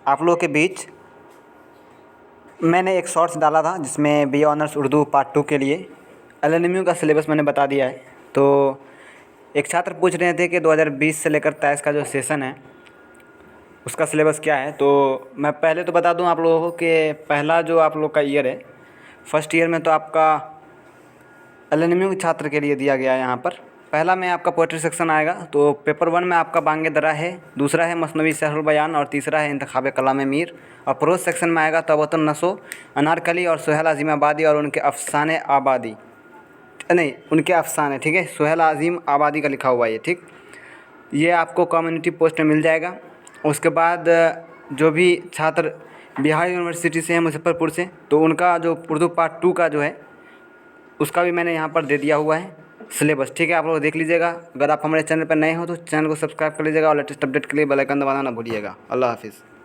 आप लोगों के बीच मैंने एक शॉर्ट्स डाला था जिसमें बी ऑनर्स उर्दू पार्ट 2 के लिए एलएनएमयू का सिलेबस मैंने बता दिया है। तो एक छात्र पूछ रहे थे कि 2020 से लेकर 23 का जो सेशन है उसका सिलेबस क्या है। तो मैं पहले तो बता दूं आप लोगों को कि पहला जो आप लोग का ईयर है, फर्स्ट ईयर में तो आपका एलएनएमयू के छात्र के लिए दिया गया है। यहाँ पर पहला में आपका पोएट्री सेक्शन आएगा। तो पेपर 1 में आपका बांगे दरा है, दूसरा है मसनवी शहरुल बयान और तीसरा है इंतखाब कलाम मीर। और प्रोज सेक्शन में आएगा तबतुन नसो, अनारकली और सुहेल आज़िम आबादी और उनके अफसाने आबादी, नहीं उनके अफसाने, ठीक है, सुहेल आज़िम आबादी का लिखा हुआ है ये, ठीक। ये आपको कम्युनिटी पोस्ट में मिल जाएगा। उसके बाद जो भी छात्र बिहार यूनिवर्सिटी से हैं मुजफ्फरपुर से, तो उनका जो उर्दू पार्ट 2 का जो है उसका भी मैंने यहाँ पर दे दिया हुआ है सिलेबस, ठीक है। आप लोग देख लीजिएगा। अगर आप हमारे चैनल पर नए हो तो चैनल को सब्सक्राइब कर लीजिएगा और लेटेस्ट अपडेट के लिए बेल आइकन दबाना ना भूलिएगा। अल्लाह हाफिज़।